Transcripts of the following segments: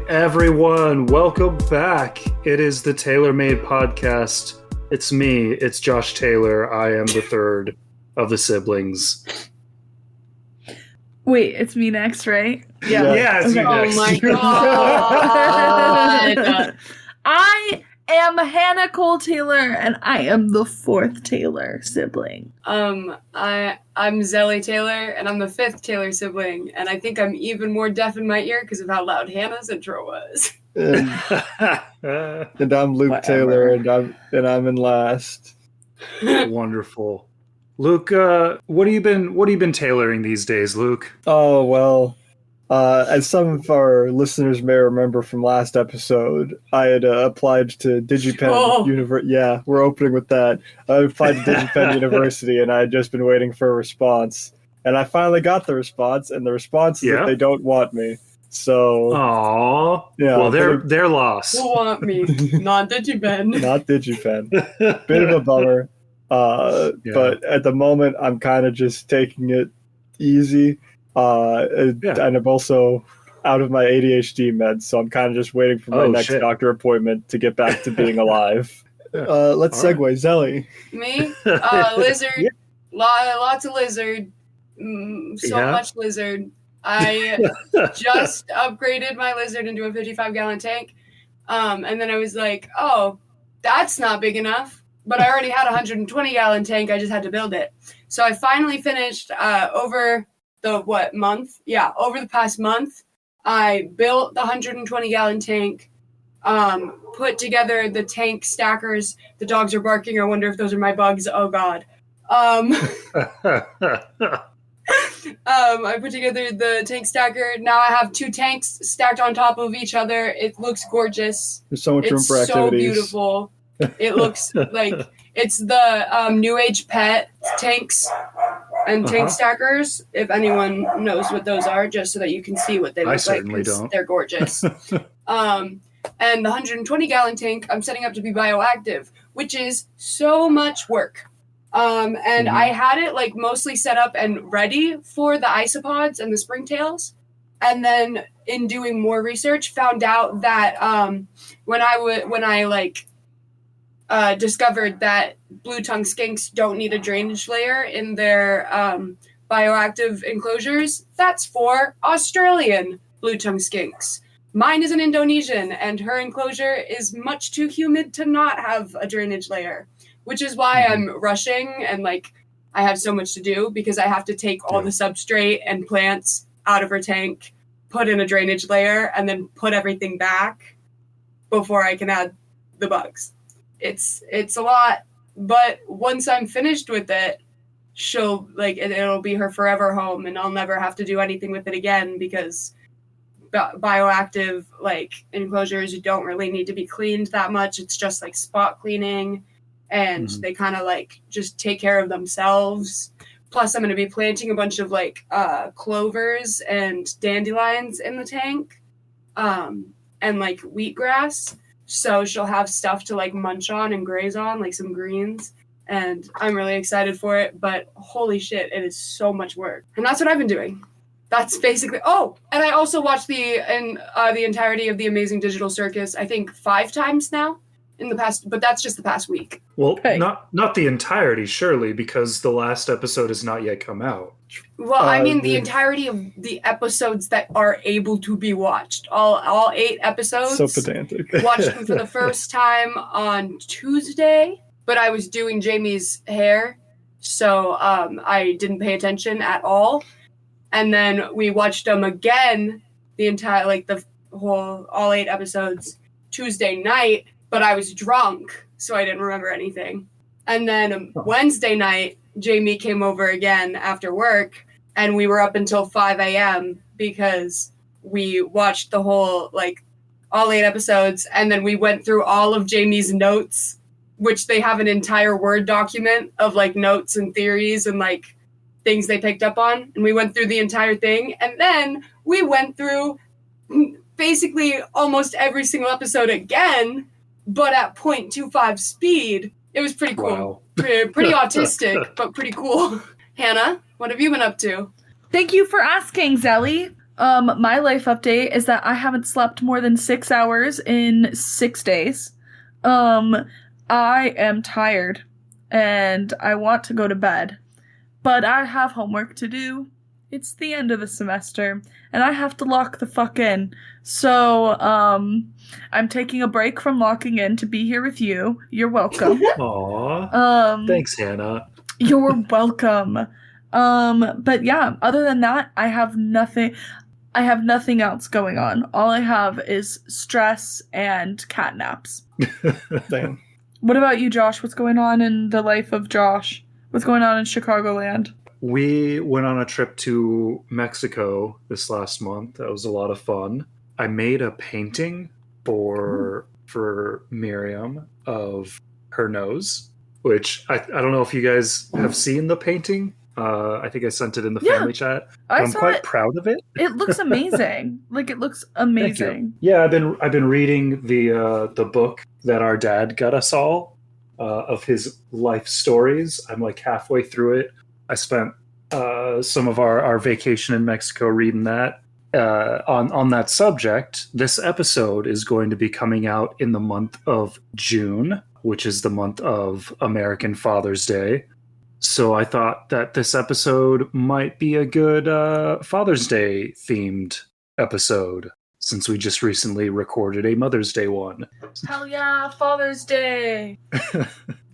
everyone, welcome back. It is the Taylor Made Podcast. It's me, it's Josh Taylor. I am the third of the siblings. Wait, it's me next, right? Yeah, it's okay. you next. Oh my god! I am Hannah Cole Taylor, and I am the fourth Taylor sibling. I'm Zelly Taylor, and I'm the fifth Taylor sibling, and I think I'm even more deaf in my ear because of how loud Hannah's intro was. And I'm Luke Whatever. Taylor, and I'm in last. Wonderful. Luke, what have you been tailoring these days, Luke? Oh well, as some of our listeners may remember from last episode, I had applied to DigiPen University. Yeah, we're opening with that. I applied to DigiPen University, and I had just been waiting for a response, and I finally got the response. And the response is that they don't want me. So, aww. Yeah. Well, they're lost. Who want me? Not DigiPen. Not DigiPen. Bit of a bummer. But at the moment, I'm kind of just taking it easy. And I'm also out of my ADHD meds, so I'm kind of just waiting for my next doctor appointment to get back to being alive. Let's segue. Right. Zelly. Me? Lizard. Lots of lizard. Much lizard. I just upgraded my lizard into a 55-gallon tank. And then I was like, oh, that's not big enough. But I already had a 120-gallon tank. I just had to build it. So I finally finished over the month? Yeah, over the past month, I built the 120-gallon tank, put together the tank stackers. The dogs are barking. I wonder if those are my bugs. Oh, God. I put together the tank stacker. Now I have two tanks stacked on top of each other. It looks gorgeous. There's so much room for activities. It's so beautiful. It looks like it's the New Age pet tanks and tank stackers. If anyone knows what those are, just so that you can see what they look like, because they're gorgeous. And the 120-gallon tank I'm setting up to be bioactive, which is so much work. And I had it like mostly set up and ready for the isopods and the springtails. And then in doing more research, found out that when I discovered that blue-tongue skinks don't need a drainage layer in their bioactive enclosures, that's for Australian blue-tongue skinks. Mine is an Indonesian, and her enclosure is much too humid to not have a drainage layer, which is why I'm rushing and I have so much to do, because I have to take all the substrate and plants out of her tank, put in a drainage layer, and then put everything back before I can add the bugs. It's a lot, but once I'm finished with it, it'll be her forever home, and I'll never have to do anything with it again, because bioactive enclosures don't really need to be cleaned that much. It's just spot cleaning, and they kind of just take care of themselves. Plus, I'm going to be planting a bunch of clovers and dandelions in the tank, and wheatgrass. So she'll have stuff to munch on and graze on, some greens. And I'm really excited for it, but holy shit, it is so much work. And that's what I've been doing. That's basically, and I also watched the entirety of The Amazing Digital Circus, I think 5 times now in the past, but that's just the past week. Well, not the entirety, surely, because the last episode has not yet come out. Well, I mean the entirety of the episodes that are able to be watched. All 8 episodes. So pedantic. Watched them for the first time on Tuesday, but I was doing Jamie's hair, so I didn't pay attention at all. And then we watched them again, the entire, all 8 episodes, Tuesday night, but I was drunk, so I didn't remember anything. And then Wednesday night, Jamie came over again after work, and we were up until 5 a.m. because we watched the whole, all 8 episodes, and then we went through all of Jamie's notes, which they have an entire Word document of, notes and theories and, things they picked up on, and we went through the entire thing, and then we went through basically almost every single episode again, but at 0.25 speed. It was pretty cool. Wow. Pretty autistic, but pretty cool. Hannah, what have you been up to? Thank you for asking, Zelly. My life update is that I haven't slept more than 6 hours in 6 days. I am tired and I want to go to bed, but I have homework to do. It's the end of the semester and I have to lock the fuck in. So, I'm taking a break from locking in to be here with you. You're welcome. Aw. Thanks, Hannah. You're welcome. But yeah, other than that, I have nothing else going on. All I have is stress and cat naps. Damn. What about you, Josh? What's going on in the life of Josh? What's going on in Chicagoland? We went on a trip to Mexico this last month. That was a lot of fun. I made a painting for Miriam of her nose, which I don't know if you guys have seen the painting. I think I sent it in the family chat. I'm quite proud of it. It looks amazing. It looks amazing. Yeah, I've been reading the book that our dad got us all of his life stories. I'm like halfway through it. I spent some of our vacation in Mexico reading that. On that subject, this episode is going to be coming out in the month of June, which is the month of American Father's Day. So I thought that this episode might be a good Father's Day themed episode, since we just recently recorded a Mother's Day one. Hell yeah, Father's Day!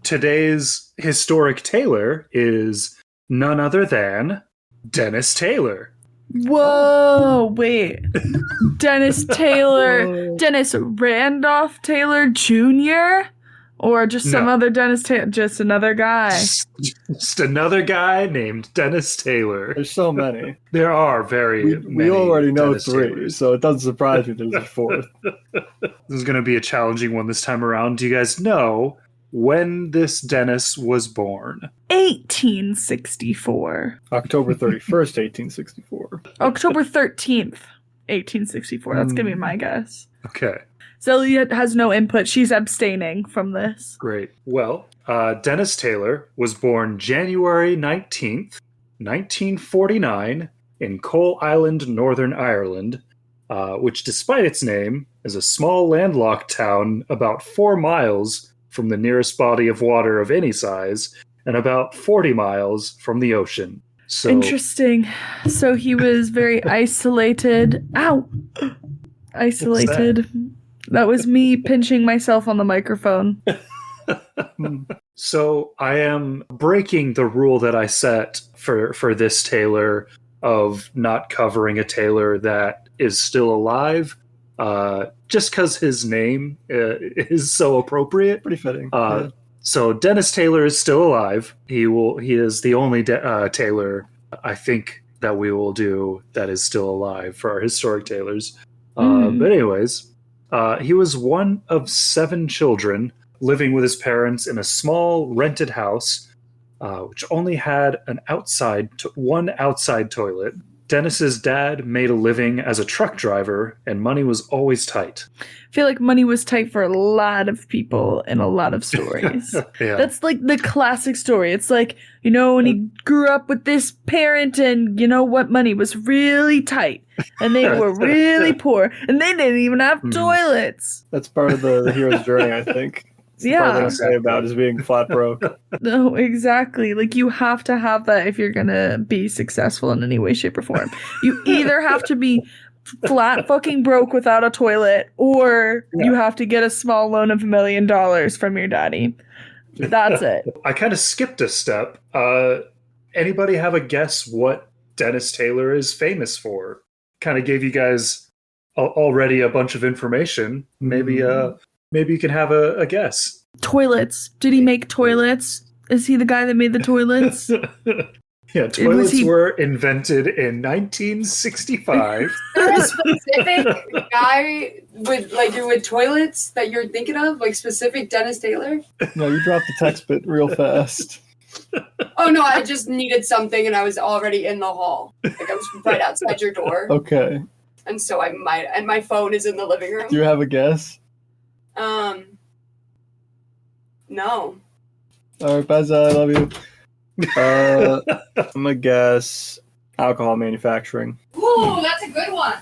Today's historic Taylor is none other than Dennis Taylor. Whoa, wait. Dennis Taylor. Dennis Randolph Taylor Jr.? Or just some other Dennis Taylor? Just another guy. Just another guy named Dennis Taylor. There's so many. There are very many. We already know Dennis 3, Taylors. so it doesn't surprise me there's a 4th. This is going to be a challenging one this time around. Do you guys know when this Dennis was born? 1864. October 31st, 1864. October 13th, 1864. That's going to be my guess. Okay. Zelia has no input. She's abstaining from this. Great. Well, Dennis Taylor was born January 19th, 1949, in Coal Island, Northern Ireland, which, despite its name, is a small landlocked town about 4 miles from the nearest body of water of any size and about 40 miles from the ocean. So, interesting. So he was very isolated. Ow! Isolated. That was me pinching myself on the microphone. So I am breaking the rule that I set for this Taylor of not covering a Taylor that is still alive, just because his name is so appropriate. Pretty fitting. So Dennis Taylor is still alive. He is the only Taylor I think that we will do that is still alive for our historic Taylors. But anyways. He was one of 7 children living with his parents in a small rented house, which only had one outside toilet. Dennis's dad made a living as a truck driver, and money was always tight. I feel like money was tight for a lot of people in a lot of stories. Yeah. That's like the classic story. It's like, when he grew up with this parent and what, money was really tight and they were really poor and they didn't even have toilets. That's part of the hero's journey, I think. It's yeah. part of what I say about is being flat broke. No, exactly. Like, you have to have that if you're going to be successful in any way, shape, or form. You either have to be flat fucking broke without a toilet, or you have to get a small loan of $1 million from your daddy. That's it. I kind of skipped a step. Anybody have a guess what Dennis Taylor is famous for? Kind of gave you guys already a bunch of information. Maybe you can have a guess. Toilets. Did he make toilets? Is he the guy that made the toilets? Yeah, toilets were invented in 1965. Is there a specific guy with toilets that you're thinking of? Like specific Dennis Taylor? No, you dropped the text bit real fast. Oh no, I just needed something and I was already in the hall. Like I was right outside your door. Okay. And so and my phone is in the living room. Do you have a guess? No. All right, Beza, I love you. I'm gonna guess alcohol manufacturing. Ooh, that's a good one.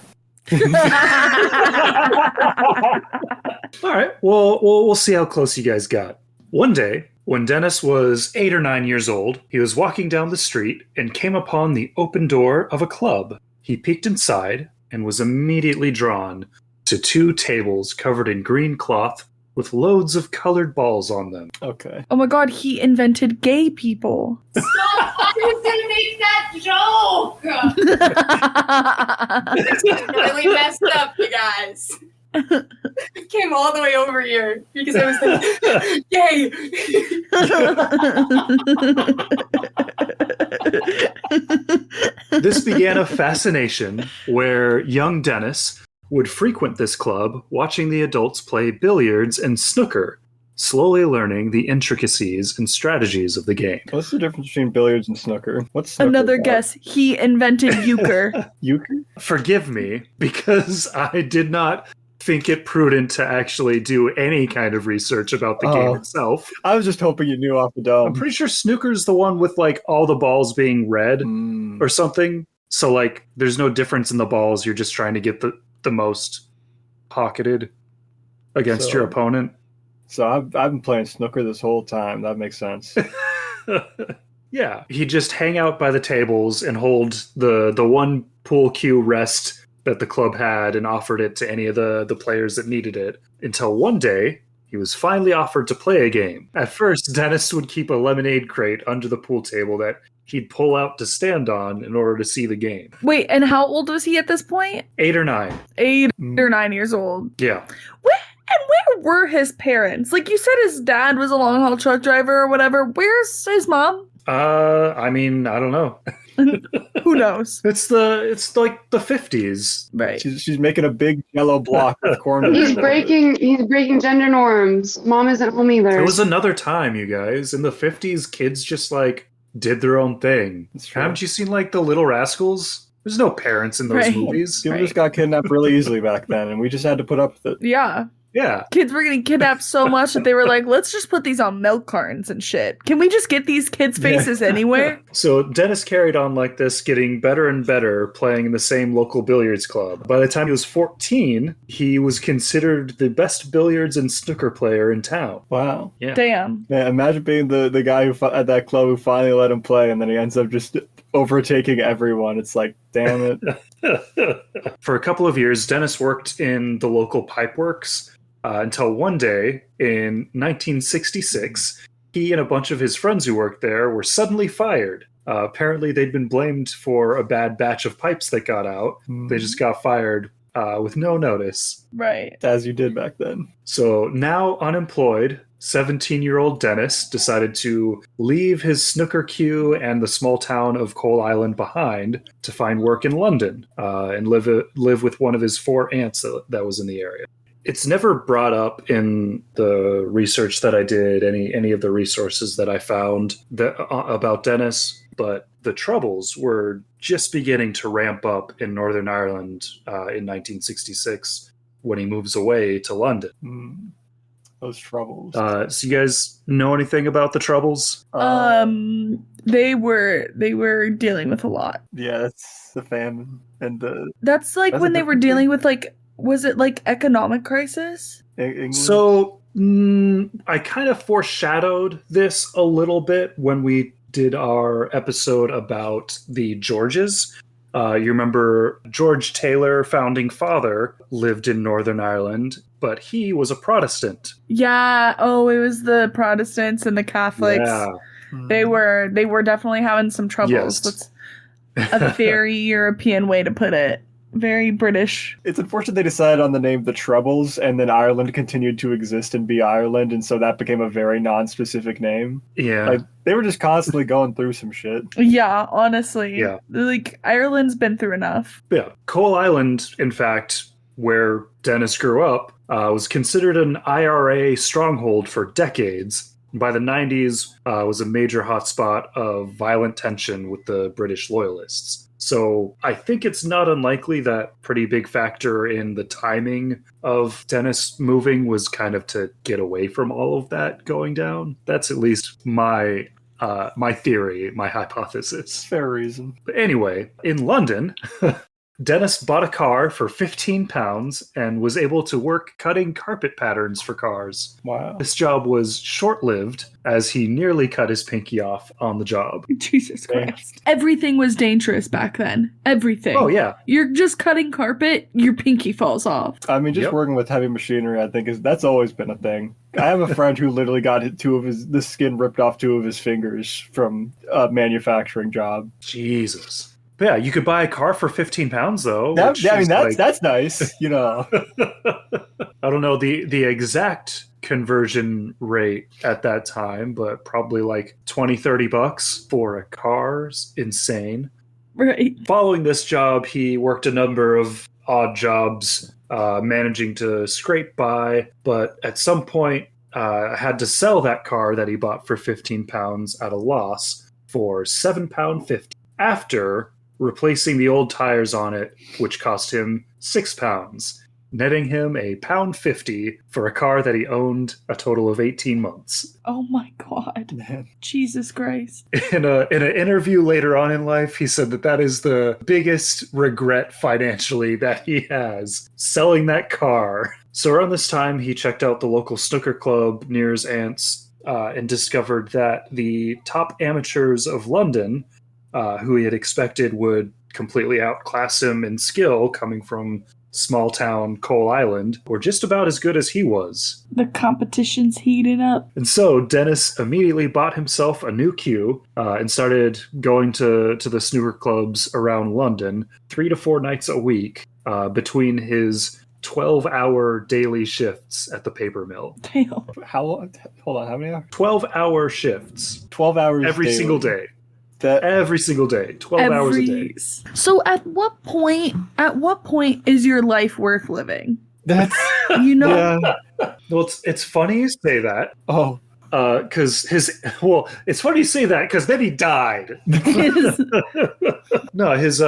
All right. Well, we'll see how close you guys got. One day, when Dennis was 8 or 9 years old, he was walking down the street and came upon the open door of a club. He peeked inside and was immediately drawn to 2 tables covered in green cloth with loads of colored balls on them. Okay. Oh my god, he invented gay people. Stop! I was gonna make that joke! It's really messed up, you guys. It came all the way over here because I was like, yay! This began a fascination where young Dennis would frequent this club, watching the adults play billiards and snooker, slowly learning the intricacies and strategies of the game. What's the difference between billiards and snooker? What's snooker Another about? guess. He invented euchre. Euchre? Forgive me, because I did not think it prudent to actually do any kind of research about the game itself. I was just hoping you knew off the I'm dome. pretty sure snooker's the one with like all the balls being red or something. So like there's no difference in the balls. You're just trying to get the most pocketed against your opponent. So I've been playing snooker this whole time. That makes sense. Yeah. He'd just hang out by the tables and hold the one pool cue rest that the club had and offered it to any of the players that needed it, until one day he was finally offered to play a game. At first, Dennis would keep a lemonade crate under the pool table that he'd pull out to stand on in order to see the game. Wait, and how old was he at this point? 8 or 9. 8 or 9 years old. Yeah. Where were his parents? Like you said, his dad was a long haul truck driver or whatever. Where's his mom? I mean, I don't know. Who knows? It's like the 50s. Right. She's making a big yellow block with corners. He's breaking gender norms. Mom isn't home either. It was another time, you guys. In the 50s, kids just like did their own thing. Haven't you seen like The Little Rascals? There's no parents in those movies. People just got kidnapped really easily back then, and we just had to put up with it. Yeah. Yeah. Kids were getting kidnapped so much that they were like, let's just put these on milk cartons and shit. Can we just get these kids' faces anywhere? So Dennis carried on like this, getting better and better, playing in the same local billiards club. By the time he was 14, he was considered the best billiards and snooker player in town. Wow. Yeah. Damn. Man, imagine being the guy at that club who finally let him play, and then he ends up just overtaking everyone. It's like, damn it. For a couple of years, Dennis worked in the local pipe works until one day in 1966, he and a bunch of his friends who worked there were suddenly fired. Apparently, they'd been blamed for a bad batch of pipes that got out. They just got fired with no notice. Right. As you did back then. So now unemployed, 17-year-old Dennis decided to leave his snooker cue and the small town of Coal Island behind to find work in London and live with one of his 4 aunts that was in the area. It's never brought up in the research that I did, any of the resources that I found about Dennis, but the Troubles were just beginning to ramp up in Northern Ireland in 1966 when he moves away to London. Those Troubles. So you guys know anything about the Troubles? They were dealing with a lot. Yeah, that's the famine and the. That's like That's when a they were different dealing with like, was it like economic crisis? England. So I kind of foreshadowed this a little bit when we did our episode about the Georges. You remember George Taylor, founding father, lived in Northern Ireland, but he was a Protestant. Yeah. Oh, it was the Protestants and the Catholics. Yeah. They were definitely having some troubles. Yes. That's a very European way to put it. Very British. It's unfortunate they decided on the name The Troubles, and then Ireland continued to exist and be Ireland, and so that became a very non-specific name. Yeah. Like, they were just constantly going through some shit. Yeah, honestly. Yeah. Like, Ireland's been through enough. Yeah. Coal Island, in fact, where Dennis grew up, was considered an IRA stronghold for decades. By the 90s, was a major hotspot of violent tension with the British loyalists. So I think it's not unlikely that pretty big factor in the timing of Dennis moving was kind of to get away from all of that going down. That's at least my theory, my hypothesis. Fair reason. But anyway, in London, Dennis bought a car for £15 and was able to work cutting carpet patterns for cars. Wow. This job was short-lived, as he nearly cut his pinky off on the job. Jesus Christ. Everything was dangerous back then. Everything. Oh, yeah. You're just cutting carpet, your pinky falls off. I mean, just working with heavy machinery, I think that's always been a thing. I have a friend who literally got the skin ripped off 2 of his fingers from a manufacturing job. Jesus. But yeah, you could buy a car for £15 though. That's nice. You know, I don't know the exact conversion rate at that time, but probably like $20-30 for a car's insane. Right. Following this job, he worked a number of odd jobs, managing to scrape by, but at some point had to sell that car that he bought for £15 at a loss for £7.50 after replacing the old tires on it, which cost him £6, netting him £1.50 for a car that he owned a total of 18 months. Oh my God. man. Jesus Christ. In an interview later on in life, he said that is the biggest regret financially that he has, selling that car. So around this time, he checked out the local snooker club near his aunt's and discovered that the top amateurs of London, who he had expected would completely outclass him in skill coming from small town Coal Island, were just about as good as he was. The competition's heating up. And so Dennis immediately bought himself a new cue and started going to the snooker clubs around London 3 to 4 nights a week between his 12-hour daily shifts at the paper mill. Damn. Hold on, how many hours? 12-hour shifts. 12 hours every daily. single day. That Every single day. 12 hours a day. So at what point is your life worth living? that's You know? yeah. Well, it's funny you say that. Oh, Because it's funny you say that because then he died. No, his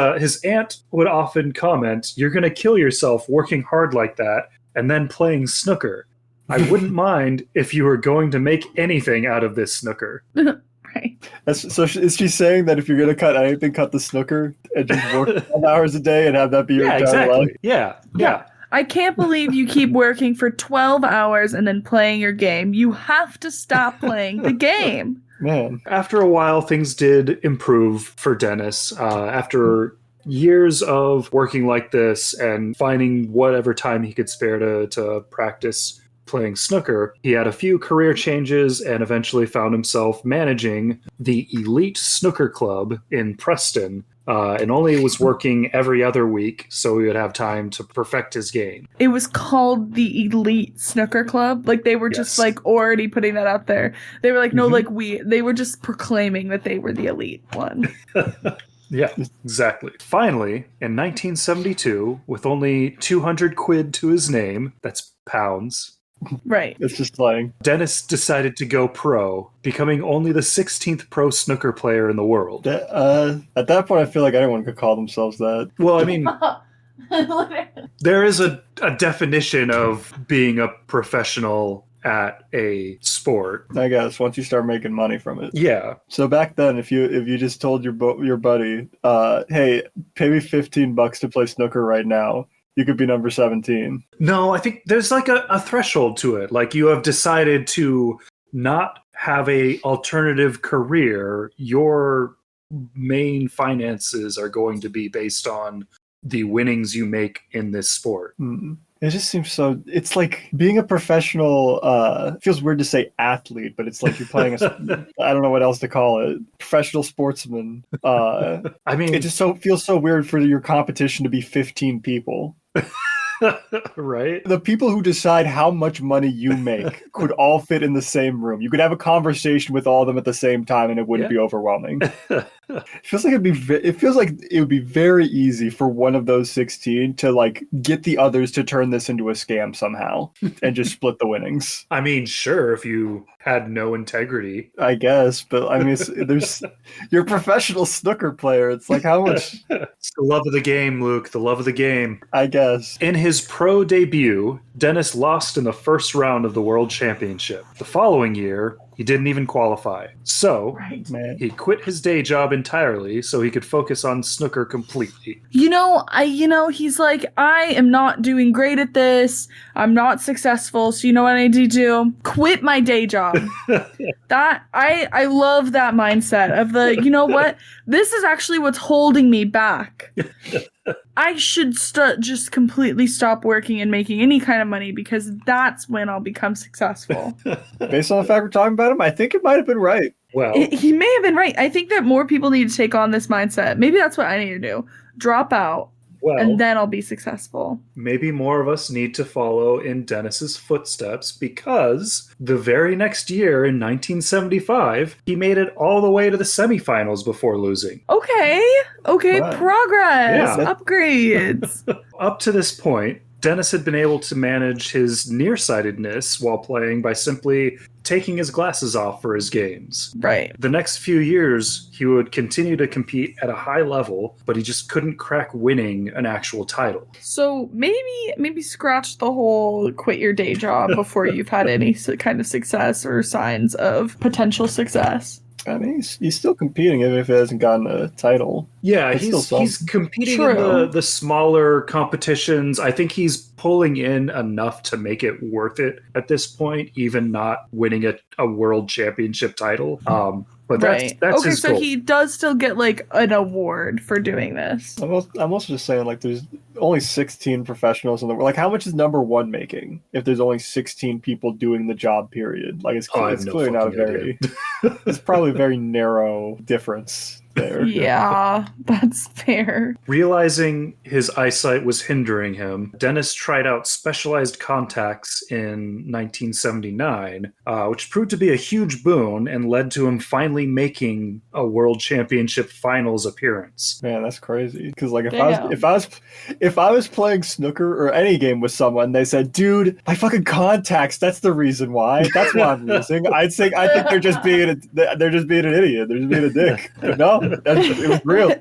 aunt would often comment, "You're gonna kill yourself working hard like that and then playing snooker. I wouldn't mind if you were going to make anything out of this snooker." Right. so is she saying that if you're gonna cut anything, cut the snooker and just work 12 hours a day and have that be your Yeah, entire exactly. life? Yeah. I can't believe you keep working for 12 hours and then playing your game. You have to stop playing the game. Man, After a while, things did improve for Dennis. After years of working like this and finding whatever time he could spare to practice playing snooker, he had a few career changes and eventually found himself managing the Elite Snooker Club in Preston, and only was working every other week so he would have time to perfect his game. It was called the Elite Snooker Club. Like they were just Yes. like already putting that out there. They were like, no, Mhm. like they were just proclaiming that they were the elite one. Yeah, exactly. Finally, in 1972, with only 200 quid to his name, that's pounds, Right. it's just slang. Dennis decided to go pro, becoming only the 16th pro snooker player in the world. At that point, I feel like anyone could call themselves that. Well, I mean, there is a definition of being a professional at a sport. I guess once you start making money from it. Yeah. So back then, if you just told your buddy, hey, pay me $15 to play snooker right now, you could be number 17. No, I think there's like a threshold to it. Like you have decided to not have a alternative career. Your main finances are going to be based on the winnings you make in this sport. It just seems so. It's like being a professional. It feels weird to say athlete, but it's like you're playing I don't know what else to call it. Professional sportsman. I mean, It just feels so weird for your competition to be 15 people. right? The people who decide how much money you make could all fit in the same room. You could have a conversation with all of them at the same time, and it wouldn't be overwhelming. It feels like it would be very easy for one of those 16 to like get the others to turn this into a scam somehow and just split the winnings. I mean, sure, if you had no integrity. I guess, but I mean, you're a professional snooker player. It's like how much? It's the love of the game, Luke. The love of the game. I guess. In his pro debut, Dennis lost in the first round of the World Championship. The following year, He didn't even qualify. So Right. Man. he quit his day job entirely so he could focus on snooker completely. He's like, I am not doing great at this. I'm not successful. So you know what I need to do? Quit my day job. I love that mindset of the, you know what? This is actually what's holding me back. I should just completely stop working and making any kind of money because that's when I'll become successful. Based on the fact we're talking about him, I think it might have been right. Well, He may have been right. I think that more people need to take on this mindset. Maybe that's what I need to do. Drop out, and then I'll be successful. maybe more of us need to follow in Dennis's footsteps because the very next year in 1975, he made it all the way to the semifinals before losing. Okay, Wow. progress, Yeah. upgrades. Up to this point, Dennis had been able to manage his nearsightedness while playing by simply taking his glasses off for his games. Right. The next few years, he would continue to compete at a high level, but he just couldn't crack winning an actual title. So maybe scratch the whole quit your day job before you've had any kind of success or signs of potential success. I mean, he's still competing even if he hasn't gotten a title. Yeah, It's still he's something. competing in True. the smaller competitions. I think he's pulling in enough to make it worth it at this point, even not winning a world championship title. But that's Okay, his so goal. he does still get like an award for doing this. I'm also just saying, like, there's only 16 professionals in the world. Like, how much is number one making if there's only 16 people doing the job, period? Like, it's I have it's no clearly not a fucking very... It's probably a very narrow difference there. Yeah, that's fair. Realizing his eyesight was hindering him, Dennis tried out specialized contacts in 1979, which proved to be a huge boon and led to him finally making a World Championship Finals appearance. Man, that's crazy. Because like Damn. if I was playing snooker or any game with someone, they said, "Dude, my fucking contacts. That's the reason why. That's why I'm losing." I think they're just being an idiot. They're just being a dick. But no, it was real.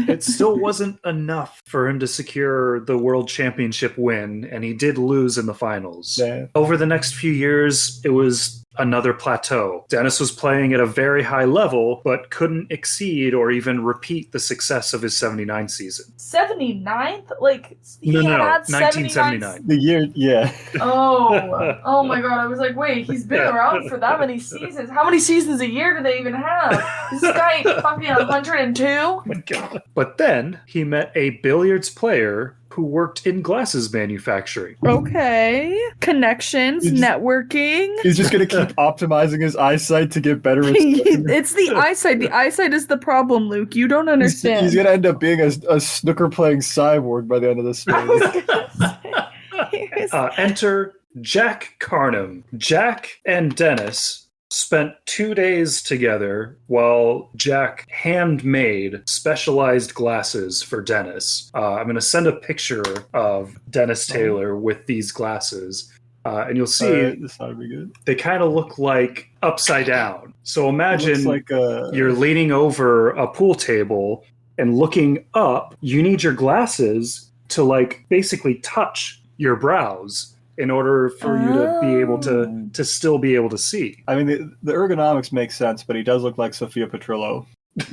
It still wasn't enough for him to secure the World Championship win, and he did lose in the finals. Yeah. Over the next few years, it was another plateau. Dennis was playing at a very high level, but couldn't exceed or even repeat the success of his 79 season. 79th? Like, he No, had 1979. The year, yeah. Oh my god, I was like, wait, he's been around for that many seasons. How many seasons a year do they even have? Is this guy fucking 102? Oh my God. But then he met a billiards player who worked in glasses manufacturing. Okay. Connections, You just- networking. He's just gonna keep optimizing his eyesight to get better at snooker. It's the eyesight. The eyesight is the problem, Luke. You don't understand. He's gonna end up being a snooker playing cyborg by the end of this I was phase. gonna say, he was- Enter Jack Carnham. Jack and Dennis spent 2 days together while Jack handmade specialized glasses for Dennis. I'm going to send a picture of Dennis Taylor with these glasses. And you'll see Alright, this ought to be good. they kind of look like upside down. So It imagine looks like you're leaning over a pool table and looking up. You need your glasses to like basically touch your brows in order for you to be able to still be able to see. I mean, the ergonomics make sense, but he does look like Sophia Petrillo.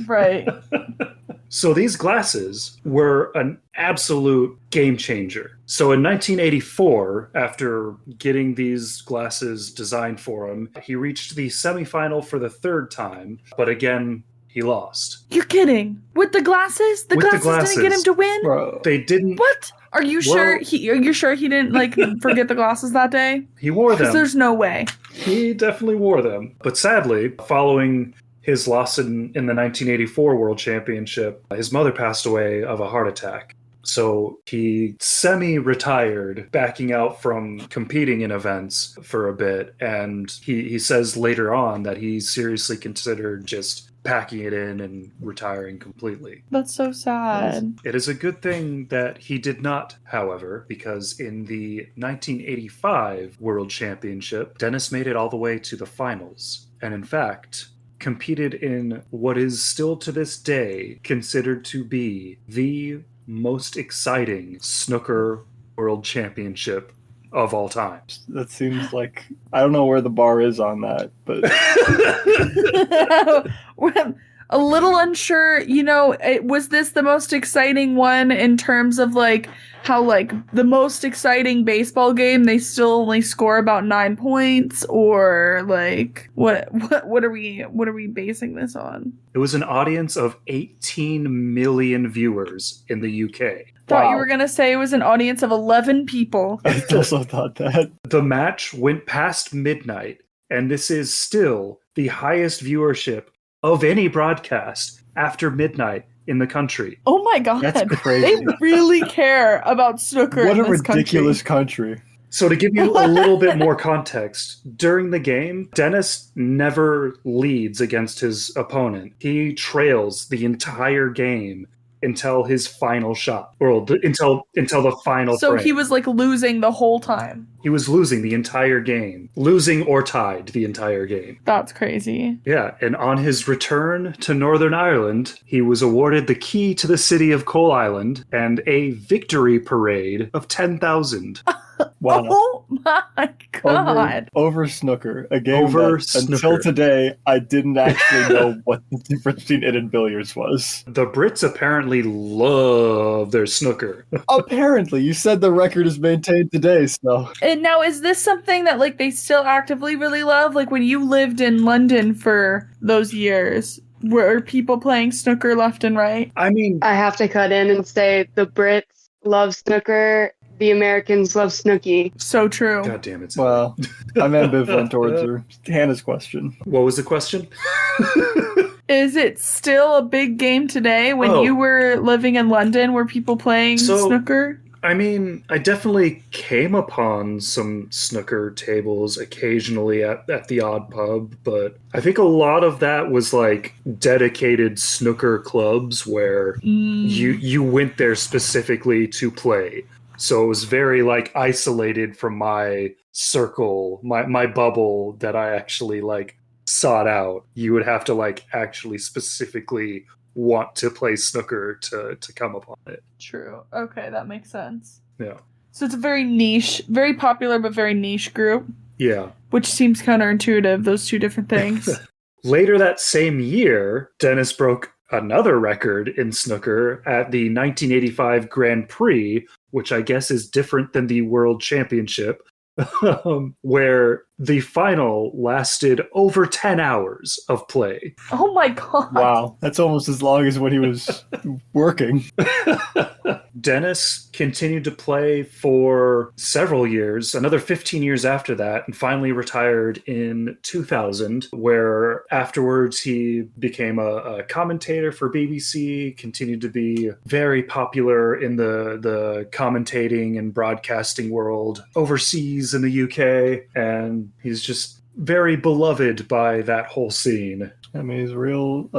right. So these glasses were an absolute game changer. So in 1984, after getting these glasses designed for him, he reached the semifinal for the third time, but again, he lost. You're kidding. With the glasses? The With the glasses didn't get him glasses. to win? Bro. They didn't. What? Are you sure Well- he didn't like forget the glasses that day? He wore Because them. there's no way. He definitely wore them. But sadly, following his loss in the 1984 World Championship, his mother passed away of a heart attack. So he semi-retired, backing out from competing in events for a bit. And he says later on that he seriously considered just packing it in and retiring completely. That's so sad. It is a good thing that he did not, however, because in the 1985 World Championship, Dennis made it all the way to the finals. And in fact, competed in what is still to this day considered to be the most exciting snooker world championship of all time. That seems like I don't know where the bar is on that, but A little unsure, was this the most exciting one in terms of like how like the most exciting baseball game they still only score about 9 points, or like what are we basing this on? It was an audience of 18 million viewers in the UK. Thought you were gonna say it was an audience of 11 people. I also thought that. The match went past midnight, and this is still the highest viewership of any broadcast after midnight in the country. Oh my god. That's crazy. They really care about snooker What in a this ridiculous country. So to give you a little bit more context, during the game, Dennis never leads against his opponent. He trails the entire game until his final shot, or until the final So frame. he was like losing the whole time. He was losing the entire game. Losing or tied the entire game. That's crazy. Yeah, and on his return to Northern Ireland, he was awarded the key to the city of Coal Island and a victory parade of 10,000. Wow. Oh my god. Over snooker, a game Over that, snooker. until today, I didn't actually know what the difference between it and billiards was. The Brits apparently love their snooker. Apparently, you said the record is maintained today, so And now, is this something that like they still actively really love? Like when you lived in London for those years, were people playing snooker left and right? I mean, I have to cut in and say the Brits love snooker, the Americans love snooky. So true. God damn it. well, I'm ambivalent towards her. Hannah's question. What was the question? Is it still a big game today when Oh. you were living in London? Were people playing snooker? I mean, I definitely came upon some snooker tables occasionally at the odd pub, but I think a lot of that was like dedicated snooker clubs where you went there specifically to play. So it was very like isolated from my circle, my bubble that I actually like sought out. You would have to like actually specifically want to play snooker to come upon it. True. Okay, that makes sense. Yeah. So it's a very niche, very popular but very niche group, Yeah. which seems counterintuitive, those two different things. Later that same year, Dennis broke another record in snooker at the 1985 Grand Prix, which I guess is different than the World Championship, where the final lasted over 10 hours of play. Oh my god. Wow, that's almost as long as when he was working. Dennis continued to play for several years, another 15 years after that, and finally retired in 2000, where afterwards he became a commentator for BBC, continued to be very popular in the commentating and broadcasting world overseas in the UK, and he's just very beloved by that whole scene. I mean, he's a real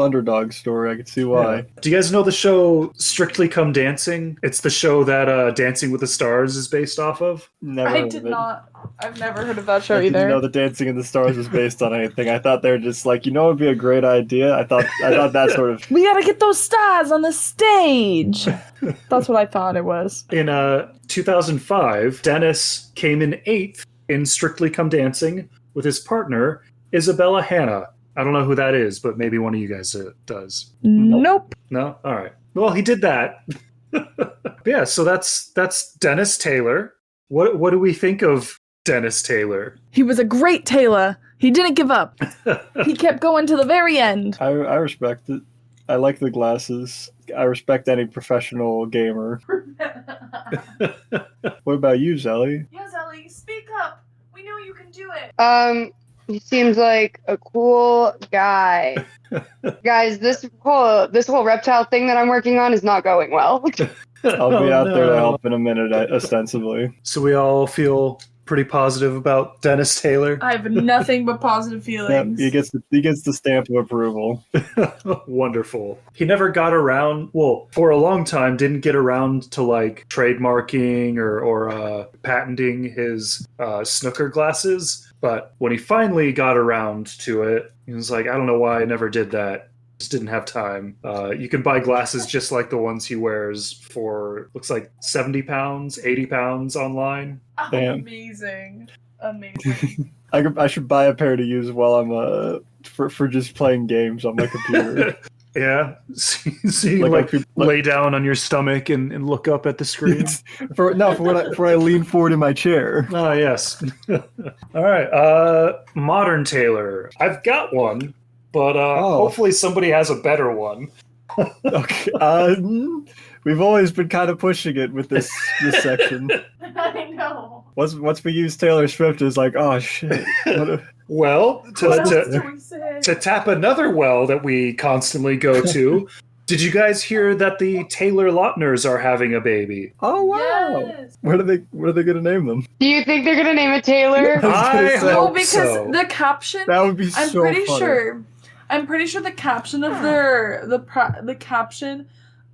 underdog story. I can see why. Yeah. Do you guys know the show Strictly Come Dancing? It's the show that Dancing with the Stars is based off of. Never I heard did of it. not. I've never heard of that show I didn't either. know that Dancing in the Stars was based on anything. I thought they were just like, it would be a great idea. I thought that sort of. We gotta get those stars on the stage. That's what I thought it was. In 2005, Dennis came in 8th in Strictly Come Dancing with his partner, Isabella Hanna. I don't know who that is, but maybe one of you guys does. Nope. No? All right. Well, he did that. Yeah, so that's Dennis Taylor. What do we think of Dennis Taylor? He was a great tailor. He didn't give up. He kept going to the very end. I respect it. I like the glasses. I respect any professional gamer. What about you, Zelly? Yes, Ellie, speak up. We know you can do it. He seems like a cool guy. Guys, this whole reptile thing that I'm working on is not going well. I'll be out there to help in a minute, ostensibly. So we all feel pretty positive about Dennis Taylor. I have nothing but positive Yep, feelings. he gets the stamp of approval. Wonderful. He never got around, well, for a long time, didn't get around to like trademarking or patenting his snooker glasses. But when he finally got around to it, he was like, I don't know why I never did that. Just didn't have time. You can buy glasses just like the ones he wears for, looks like 70 pounds, 80 pounds online. Damn. Amazing. I should buy a pair to use while I'm for just playing games on my computer. Yeah, so you Like, lay down on your stomach and look up at the screen. for when I lean forward in my chair. Oh, yes. All right. Modern Taylor. I've got one, but hopefully somebody has a better one. Okay. We've always been kind of pushing it with this section. I know. Once we use Taylor Swift, it's like, oh shit. Well, What else do we say? to tap another well that we constantly go to, did you guys hear that the Taylor Lautners are having a baby? Oh wow! Yes. What are they gonna name them? Do you think they're gonna name it Taylor? I No, hope because so. the caption. That would be I'm so pretty funny. sure. I'm pretty sure the caption of the caption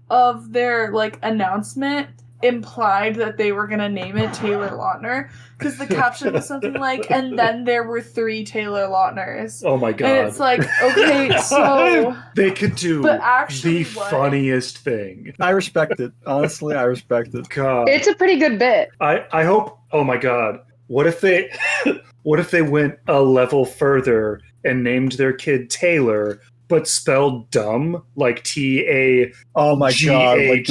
of their like announcement implied that they were gonna name it Taylor Lautner, because the caption was something like, and then there were 3 Taylor Lautners. Oh my god! And it's like, okay, so they could do but actually the what? funniest thing. I respect it. Honestly, I respect it. God, It's a pretty good bit. I hope. Oh my god! What if they went a level further and named their kid Taylor, but spelled dumb, like TAGHIEGHL? Oh my god! Like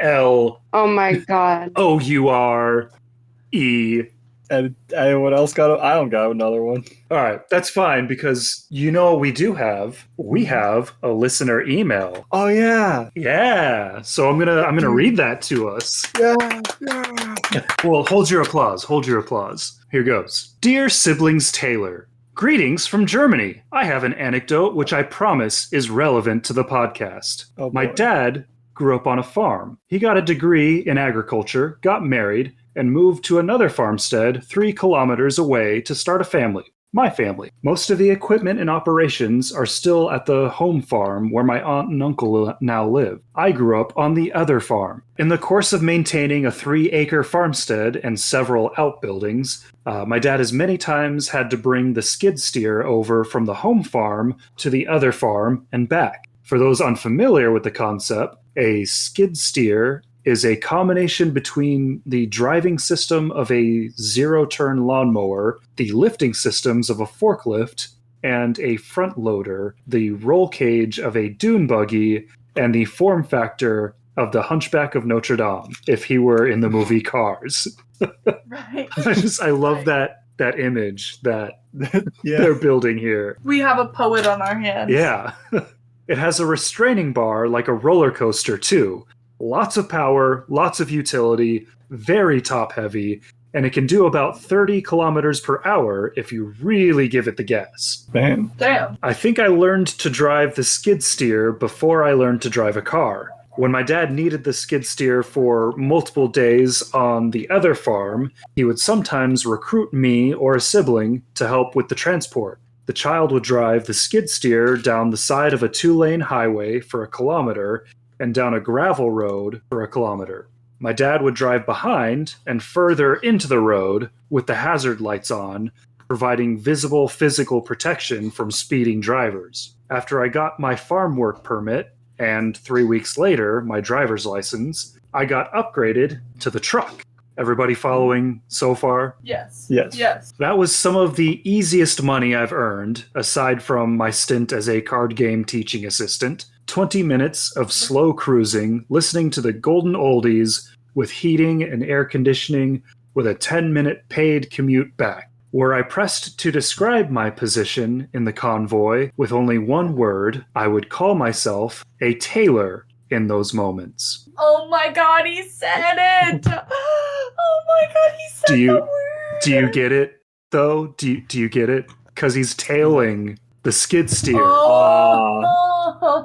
Oh my god. OURE. and anyone else got? I don't got another one. All right, that's fine, because you know what we do have? We have a listener email. Oh yeah, Yeah, so I'm gonna read that to us. yeah. Well, hold your applause. Hold your applause. Here goes. Dear siblings Taylor, greetings from Germany. I have an anecdote which I promise is relevant to the podcast. Oh, My boy. dad grew up on a farm. He got a degree in agriculture, got married, and moved to another farmstead 3 kilometers away to start a family. My family. Most of the equipment and operations are still at the home farm where my aunt and uncle now live. I grew up on the other farm. In the course of maintaining a 3-acre farmstead and several outbuildings, my dad has many times had to bring the skid steer over from the home farm to the other farm and back. For those unfamiliar with the concept, a skid steer is a combination between the driving system of a zero-turn lawnmower, the lifting systems of a forklift, and a front loader, the roll cage of a dune buggy, and the form factor of the Hunchback of Notre Dame, if he were in the movie Cars. Right. I love that image that Yeah. they're building here. We have a poet on our hands. Yeah. It has a restraining bar like a roller coaster, too. Lots of power, lots of utility, very top heavy, and it can do about 30 kilometers per hour if you really give it the gas. Man. Damn. I think I learned to drive the skid steer before I learned to drive a car. When my dad needed the skid steer for multiple days on the other farm, he would sometimes recruit me or a sibling to help with the transport. The child would drive the skid steer down the side of a 2-lane highway for a kilometer and down a gravel road for a kilometer. My dad would drive behind and further into the road with the hazard lights on, providing visible physical protection from speeding drivers. After I got my farm work permit, and 3 weeks later, my driver's license, I got upgraded to the truck. Everybody following so far? Yes. Yes. Yes. That was some of the easiest money I've earned, aside from my stint as a card game teaching assistant. 20 minutes of slow cruising, listening to the golden oldies, with heating and air conditioning, with a 10-minute paid commute back. Were I pressed to describe my position in the convoy with only one word, I would call myself a tailor in those moments. Oh my god, he said it! Oh my god, he said the word! Do you get it, though? Do you get it? Because he's tailing the skid steer. Oh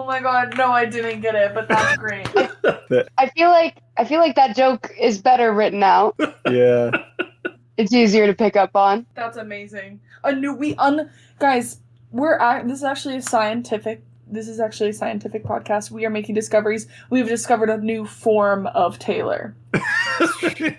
my god, no, I didn't get it, but that's great. I feel like that joke is better written out. Yeah. It's easier to pick up on. That's amazing. Guys, this is actually a scientific this is actually a scientific podcast. We are making discoveries. We've discovered a new form of tailor.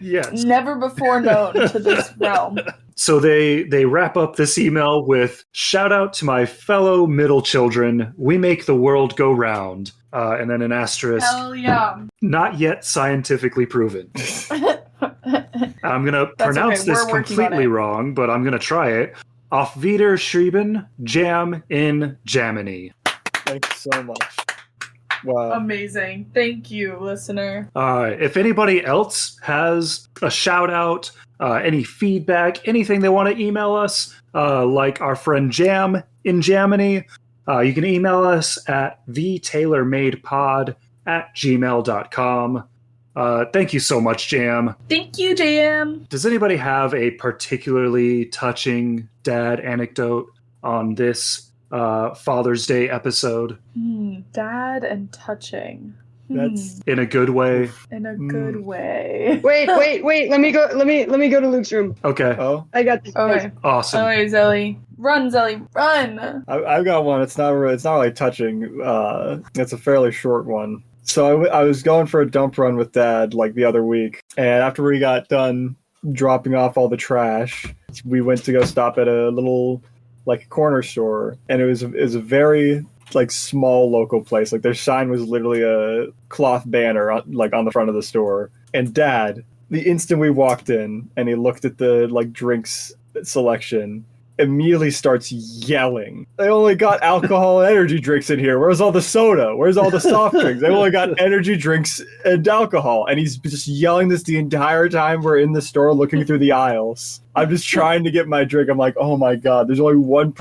Yes. Never before known to this realm. So they wrap up this email with, shout out to my fellow middle children. We make the world go round. And then an asterisk. Hell yeah. Not yet scientifically proven. I'm going to pronounce okay. this We're working on completely it. wrong, but I'm going to try it. Auf Wiederschreiben, Jam in Germany. Thanks so much. Wow. Amazing. Thank you, listener. If anybody else has a shout out, any feedback, anything they want to email us, like our friend Jam in Germany, you can email us at thetailormadepod@gmail.com. Thank you so much, Jam. Thank you, JM. Does anybody have a particularly touching dad anecdote on this Father's Day episode? Dad and touching. That's In a good way? In a good way. Wait. Let me go to Luke's room. Okay. oh. I got this. Okay. Awesome. Okay, Zelly. Run, Zelly. Run. I've got one. It's not really touching. It's a fairly short one. So I was going for a dump run with Dad like the other week, and after we got done dropping off all the trash, we went to go stop at a little like corner store, and it was a very like small local place. Like their sign was literally a cloth banner on the front of the store. And Dad, the instant we walked in and he looked at the like drinks selection, immediately starts yelling, "They only got alcohol and energy drinks in here. Where's all the soda? Where's all the soft drinks? They only got energy drinks and alcohol." And he's just yelling this the entire time we're in the store looking through the aisles. I'm just trying to get my drink. I'm like, oh my God, there's only one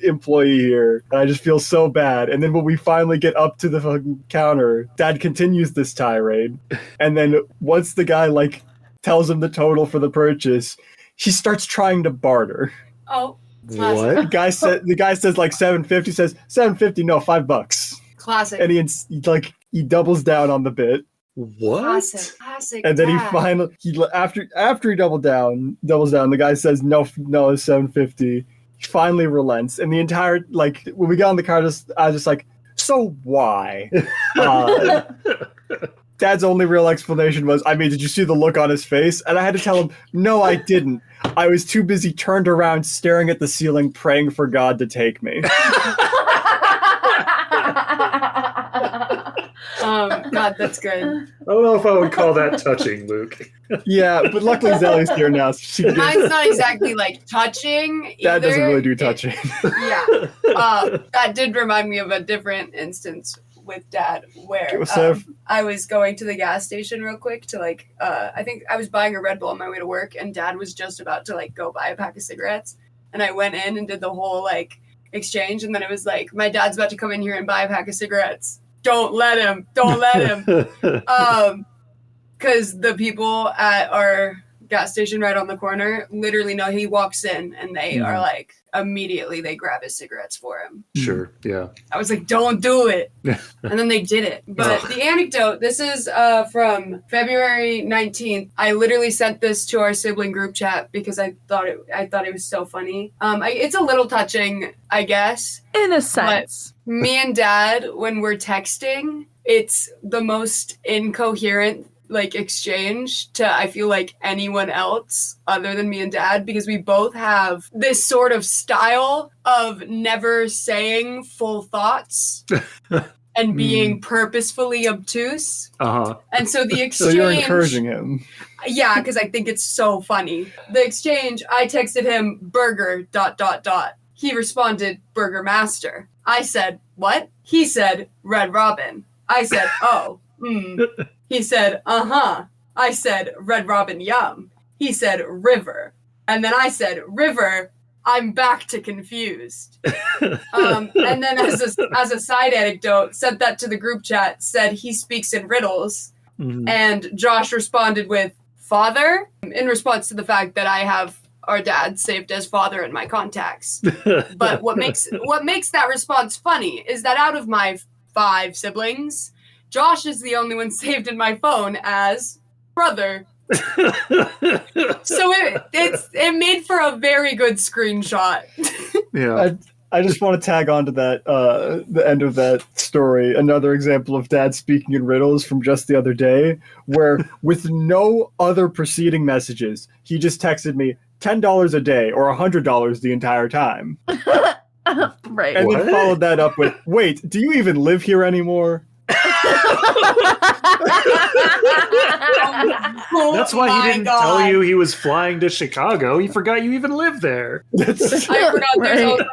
employee here. And I just feel so bad. And then when we finally get up to the fucking counter, Dad continues this tirade. And then once the guy like tells him the total for the purchase, he starts trying to barter. Oh, What? The guy says like $7.50. Says $7.50. No, $5. classic. And he doubles down on the bit. What? Classic. And then Dad. after he doubles down. The guy says no, it's $7.50. He finally relents, and the entire like when we got in the car, I was just like, so why? Dad's only real explanation was, I mean, did you see the look on his face? And I had to tell him, no, I didn't. I was too busy turned around staring at the ceiling, praying for God to take me. God, that's good. I don't know if I would call that touching, Luke. Yeah, but luckily Zelly's here now. So Mine's not exactly like touching either. Dad doesn't really do touching. Yeah. That did remind me of a different instance with Dad where I was going to the gas station real quick to I think I was buying a Red Bull on my way to work, and Dad was just about to go buy a pack of cigarettes, and I went in and did the whole exchange, and then it was like, my dad's about to come in here and buy a pack of cigarettes. Don't let him. Because the people at our gas station right on the corner literally know he walks in and they are like, immediately they grab his cigarettes for him. Sure, yeah. I was like, don't do it. And then they did it. But the anecdote, this is from February 19th. I literally sent this to our sibling group chat because I thought it was so funny. It's a little touching, I guess. In a sense. But me and Dad, when we're texting, it's the most incoherent exchange to, I feel like, anyone else other than me and Dad, because we both have this sort of style of never saying full thoughts and being purposefully obtuse. And so the exchange... So you're encouraging him. Yeah, because I think it's so funny. The exchange, I texted him burger ... He responded Burger Master. I said, what? He said Red Robin. I said, oh, He said, uh-huh. I said, Red Robin, yum. He said, river. And then I said, river, I'm back to confused. And then as a side anecdote, sent that to the group chat, said he speaks in riddles. And Josh responded with, father? In response to the fact that I have our dad saved as father in my contacts. But what makes that response funny is that out of my 5 siblings, Josh is the only one saved in my phone as brother. So it made for a very good screenshot. Yeah. I just want to tag on to that, the end of that story. Another example of dad speaking in riddles from just the other day, where with no other preceding messages, he just texted me $10 a day or $100 the entire time. Right. And What? then followed that up with, wait, do you even live here anymore? Oh That's why my he didn't God. tell you he was flying to Chicago. He forgot you even lived there. That's, I forgot there's Right. also,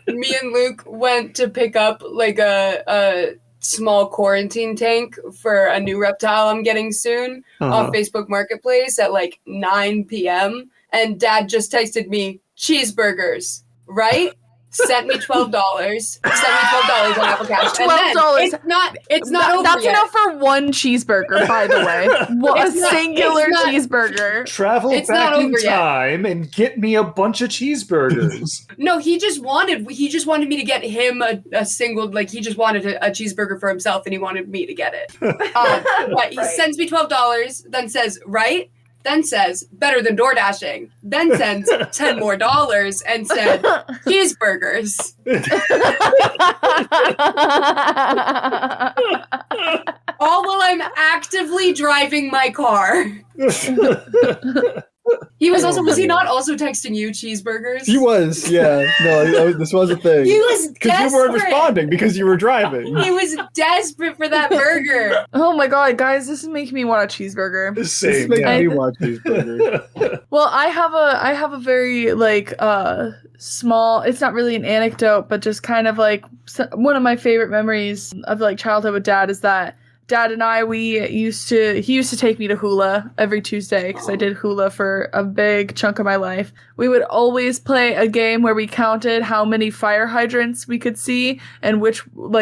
me and Luke went to pick up like a small quarantine tank for a new reptile I'm getting soon off Facebook Marketplace at like 9 p.m. And Dad just texted me, cheeseburgers, right? Sent me $12. Sent me $12 on Apple Cash. And then $12. It's not over That's yet. enough for one cheeseburger, by the way. A It's not- singular it's not- cheeseburger. Travel It's back not in over yet. time and get me a bunch of cheeseburgers. No, he just wanted me to get him a single, like he just wanted a cheeseburger for himself and he wanted me to get it. But he Right. sends me $12, then says, right? Then says, better than door dashing. Then sends $10 more and said, cheeseburgers. All while I'm actively driving my car. He was also, was he not also texting you cheeseburgers? he was, yeah. No, this was a thing. He was Because you weren't desperate. responding because you were driving. He was desperate for that burger. Oh my god, guys, this is making me want a cheeseburger. This Same. makes Yeah. me want cheeseburgers. Well, I have a very like small, it's not really an anecdote, but just kind of like one of my favorite memories of like childhood with Dad is that Dad and I, he used to take me to hula every Tuesday because I did hula for a big chunk of my life. We would always play a game where we counted how many fire hydrants we could see and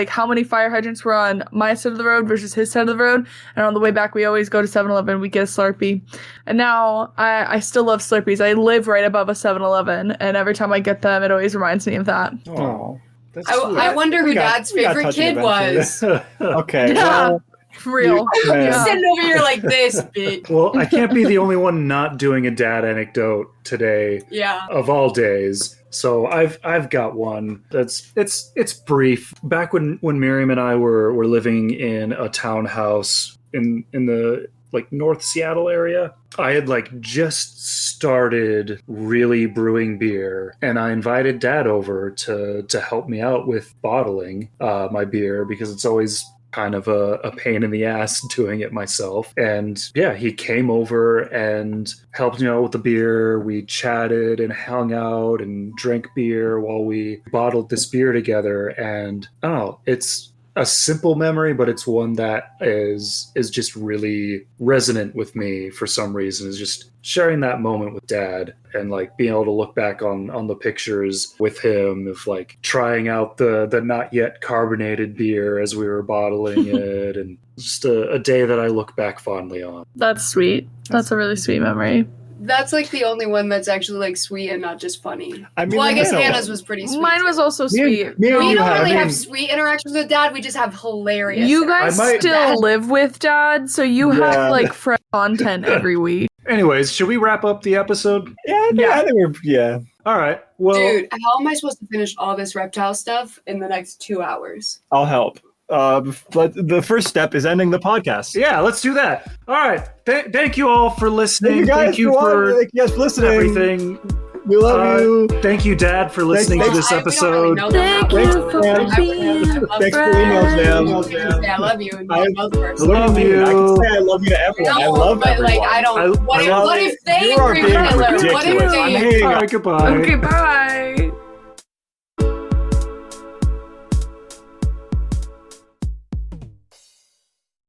how many fire hydrants were on my side of the road versus his side of the road. And on the way back, we always go to 7-Eleven, we get a Slurpee. And now I still love Slurpees. I live right above a 7-Eleven, and every time I get them, it always reminds me of that. Oh, that's I wonder who We got- Dad's we got favorite touching kid eventually. was. Okay, Yeah. well, For real. Yeah. You're sitting over here like this, bitch. Well, I can't be the only one not doing a dad anecdote today Yeah. of all days. So I've got one it's brief. Back when Miriam and I were living in a townhouse in the like North Seattle area, I had like just started really brewing beer, and I invited Dad over to help me out with bottling my beer because it's always kind of a pain in the ass doing it myself. And yeah, he came over and helped me out with the beer. We chatted and hung out and drank beer while we bottled this beer together. And I don't know, it's a simple memory, but it's one that is just really resonant with me for some reason, is just sharing that moment with Dad and like being able to look back on the pictures with him of like trying out the not yet carbonated beer as we were bottling it, and just a day that I look back fondly on. That's sweet. That's a really sweet memory. That's like the only one that's actually like sweet and not just funny. I mean, Well, I guess you know, Hannah's was pretty sweet. Mine was also sweet. me and We you don't have- really I have mean, sweet interactions with Dad. We just have hilarious. You guys I might- still live with Dad, so you Yeah. have like fresh content every week. Anyways, should we wrap up the episode? Yeah, I think we're All right. Well, Dude, how am I supposed to finish all this reptile stuff in the next 2 hours? I'll help. But the first step is ending the podcast. yeah, let's do that. All right. Thank you all for listening. Thank you guys Thank you thank you guys for listening. everything. We love you. Thank you, Dad, for listening to this We don't really episode. know them Thank that you well. for Thanks, being Thanks a for emails, friend. man. Yeah, I love you. I Both first. love you. I can say I love you to everyone. I No, love but everyone. like I don't. I what love if they You are agree being with Hitler? What ridiculous. if I'm they? hating All right, goodbye. Okay, bye.